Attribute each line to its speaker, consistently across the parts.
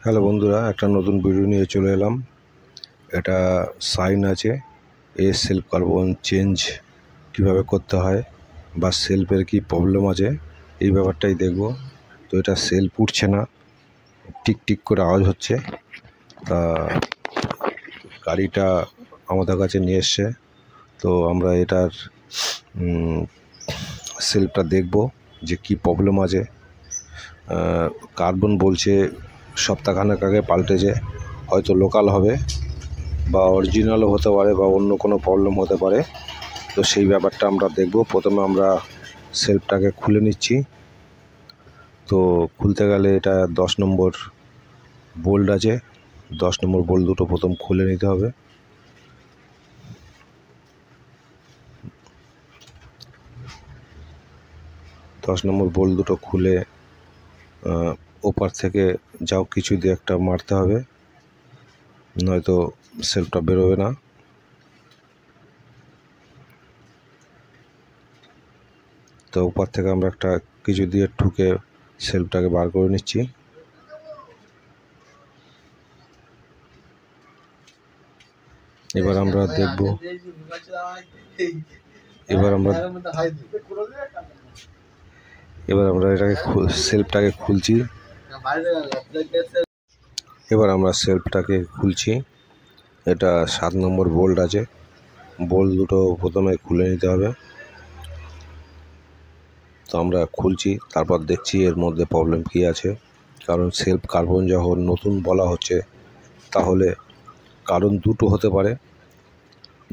Speaker 1: Hello বন্ধুরা, একটা নতুন ভিডিও নিয়ে চলে এলাম। এটা সাইন আছে সেলফ কার্বন চেঞ্জ কিভাবে করতে হয় বা সেলফের কি প্রবলেম আছে এই ব্যাপারটাই দেখব। তো এটা সেলফ উঠছে না, টিক টিক করে আওয়াজ হচ্ছে। তা গাড়িটা আমাদের কাছে নিয়ে এসছে, তো আমরা এটার সেলফটা দেখব যে কি প্রবলেম আছে। কার্বন বলছে সপ্তাহখানেক আগে পাল্টেছে, হয়তো লোকাল হবে বা অরিজিনালও হতে পারে বা অন্য কোনো প্রবলেম হতে পারে। তো সেই ব্যাপারটা আমরা দেখব। প্রথমে আমরা সেলফটাকে খুলে নিচ্ছি। তো খুলতে গেলে এটা 10 নম্বর বোল্ট আছে, 10 নম্বর বোল্ট দুটো প্রথম খুলে নিতে হবে। দশ নম্বর বোল্ট দুটো খুলে ওপার থেকে যাও কিছু দিয়ে একটা মারতে হবে, নয়তো সেলফটা বেরোবে না। তো ওপার থেকে আমরা একটা কিছু দিয়ে ঠুকে সেলফটাকে বার করে নিচ্ছি। এবার আমরা দেখব, এবার আমরা এটাকে সেলফটাকে খুলছি। এবার আমরা সেলফটাকে খুলছি। এটা 7 নম্বর বোল্ট আছে, বোল্ট দুটো প্রথমে খুলে নিতে হবে। তো আমরা খুলছি, তারপর দেখছি এর মধ্যে প্রবলেম কী আছে। কারণ সেলফ কার্বন যখন নতুন বলা হচ্ছে, তাহলে কারণ দুটো হতে পারে,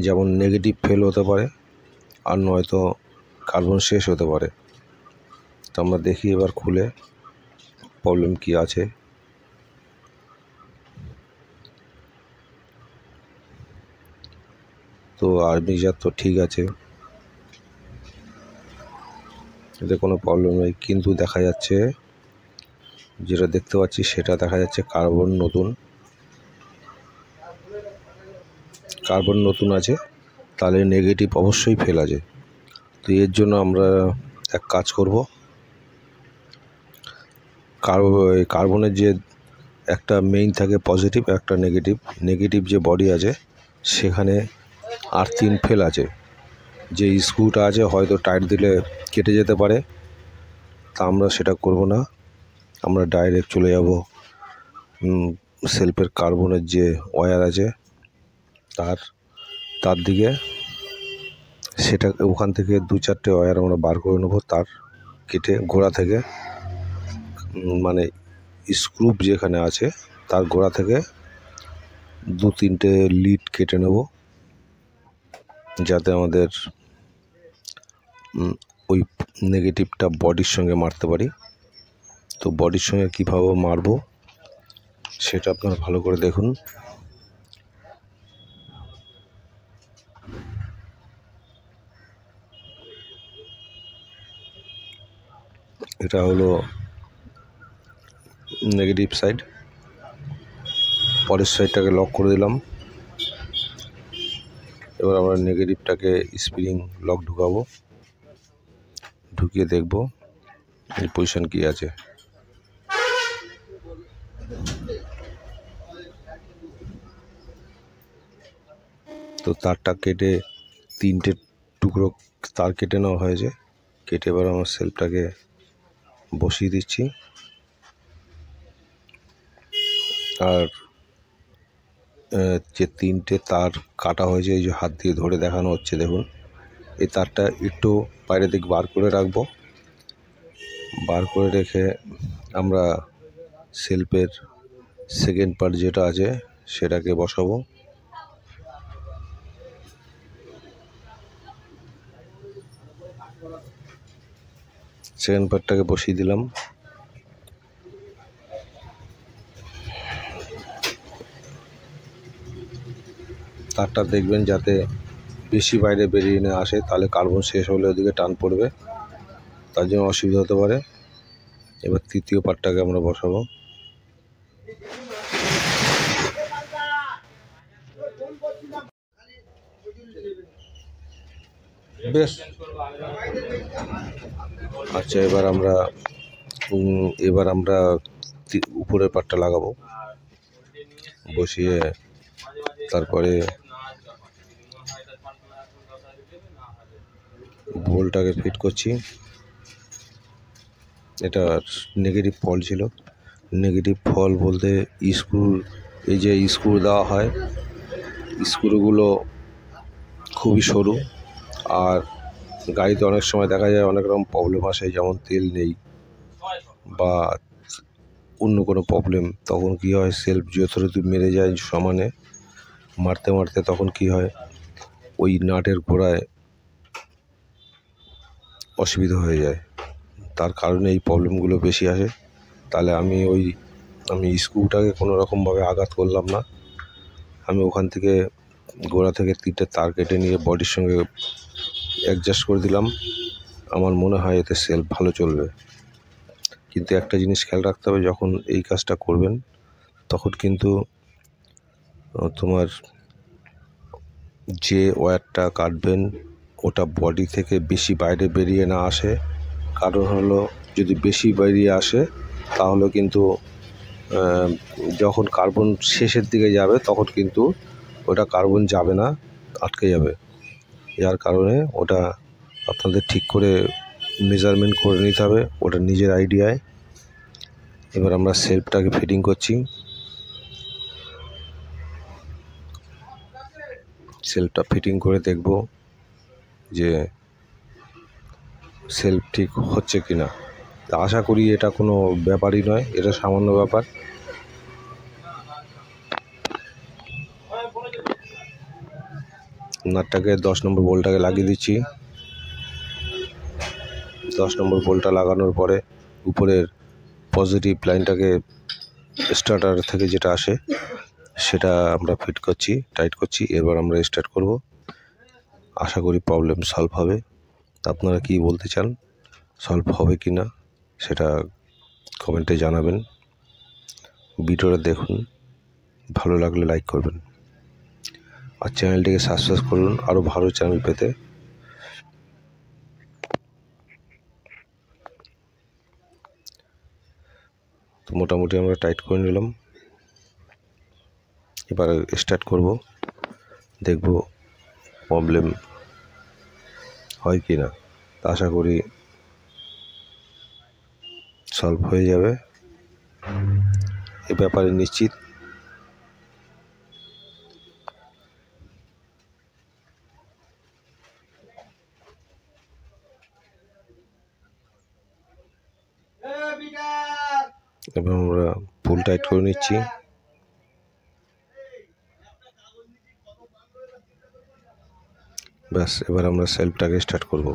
Speaker 1: যেমন নেগেটিভ ফেল হতে পারে আর নয়তো কার্বন শেষ হতে পারে। তো আমরা দেখি এবার খুলে প্রবলেম কি আছে। তো আর্মিজার তো ঠিক আছে, এতে কোনো প্রবলেম নেই, কিন্তু দেখা যাচ্ছে যেটা দেখতে পাচ্ছি সেটা দেখা যাচ্ছে কার্বন নতুন আছে, তাহলে নেগেটিভ অবশ্যই ফেল আছে। তো এর জন্য আমরা এক কাজ করব, কার্বনের যে একটা মেইন থাকে পজিটিভ, একটা নেগেটিভ যে বডি আছে সেখানে আর 3 ফেল আছে। যে স্ক্রুটা আছে হয়তো টাইট দিলে কেটে যেতে পারে, তা আমরা সেটা করব না। আমরা ডাইরেক্ট চলে যাব সেলফের কার্বনের যে ওয়্যার আছে তার দিকে। সেটা ওখান থেকে 2-4টে ওয়্যার আমরা বার করে নেব, তার কেটে গোড়া থেকে, মানে স্ক্রু যেখানে আছে তার গোড়া থেকে 2-3টে লিড কেটে নেব, যাতে আমাদের ওই নেগেটিভটা বডির সঙ্গে মারতে পারি। তো বডির সঙ্গে কীভাবে মারবো সেটা আপনারা ভালো করে দেখুন। এটা হলো নেগেটিভ সাইড, পরের সাইডটাকে লক করে দিলাম। এবার আমরা নেগেটিভটাকে স্প্রিং লক ঢুকাবো, ঢুকিয়ে দেখব এই পজিশন কি আছে। তো তারটা কেটে 3টে টুকরো তার কেটে নেওয়া হয়েছে। কেটে এবার আমার সেলফটাকে বসিয়ে দিচ্ছি। আর যে 3টে তার কাটা হয়েছে, এই যে হাত দিয়ে ধরে দেখানো হচ্ছে দেখুন, এই তারটা একটু বাইরে দিক বার করে রাখবো। বার করে রেখে আমরা সেলফের সেকেন্ড পার্ট যেটা আছে সেটাকে বসাবো। সেকেন্ড পার্টটাকে বসিয়ে দিলাম। তারটা দেখবেন যাতে বেশি বাইরে বেরিয়ে না আসে, তাহলে কার্বন শেষ হলে ওদিকে টান পড়বে, তার জন্য অসুবিধা হতে পারে। এবার তৃতীয় পার্টটাকে আমরা বসাবো। বেশ, আচ্ছা, এবার আমরা উপরের পার্টটা লাগাবো। বসিয়ে তারপরে বোল্টটাকে ফিট করছি। এটা নেগেটিভ ফল ছিল। নেগেটিভ ফল বলতে স্ক্রু, এই যে স্ক্রু দেওয়া হয়, স্ক্রুগুলো খুবই সরু। আর গাড়িতে অনেক সময় দেখা যায় অনেক রকম প্রবলেম আসে, যেমন তেল নেই বা অন্য কোনো প্রবলেম, তখন কি হয় সেলফ যথারীতি মেরে যায় সমানে, মারতে মারতে তখন কি হয় ওই নাটের গোড়ায় অসুবিধা হয়ে যায়। তার কারণে এই প্রবলেমগুলো বেশি আসে। তাহলে আমি স্ক্রুটাকে কোনো রকমভাবে আঘাত করলাম না, আমি ওখান থেকে গোড়া থেকে 3টে তার কেটে নিয়ে বডির সঙ্গে অ্যাডজাস্ট করে দিলাম। আমার মনে হয় এতে সেলফ ভালো চলবে। কিন্তু একটা জিনিস খেয়াল রাখতে হবে, যখন এই কাজটা করবেন তখন কিন্তু তোমার যে ওয়্যারটা কাটবেন ওটা বডি থেকে বেশি বাইরে বেরিয়ে না আসে। কারণ হলো যদি বেশি বেরিয়ে আসে তাহলে কিন্তু যখন কার্বন শেষের দিকে যাবে তখন কিন্তু ওটা কার্বন যাবে না, আটকে যাবে। যার কারণে ওটা আপনাদের ঠিক করে মেজারমেন্ট করে নিতে হবে, ওটা নিজের আইডিয়ায়। এবার আমরা সেলফটাকে ফিটিং করছি। সেলফটা ফিটিং করে দেখব যে সেলফ ঠিক হচ্ছে কি না। আশা করি এটা কোনো ব্যাপারই নয়, এটা সামান্য ব্যাপার। নাটটাকে 10 নম্বর বোল্টটাকে লাগিয়ে দিচ্ছি। 10 নম্বর বোল্টটা লাগানোর পরে উপরের পজিটিভ লাইনটাকে স্টার্টার থেকে যেটা আসে সেটা আমরা ফিট করছি, টাইট করছি। এবার আমরা স্টার্ট করব। আশা করি প্রবলেম সলভ হবে। আপনারা কি বলতে চান, সলভ হবে কি না সেটা কমেন্টে জানাবেন। ভিডিওটা দেখুন, ভালো লাগলে লাইক করবেন আর চ্যানেলটিকে সাবস্ক্রাইব করুন আরও ভালো চ্যানেল পেতে। তো মোটামুটি আমরা টাইট করে নিলাম। এবার স্টার্ট করব, দেখব প্রবলেম হয় কি না। আশা করি সলভ হয়ে যাবে, এ ব্যাপারে নিশ্চিত। এবার আমরা ফুল টাইট করে নিচ্ছি। ব্যাস, এবার আমরা সেলফটাকে স্টার্ট করব।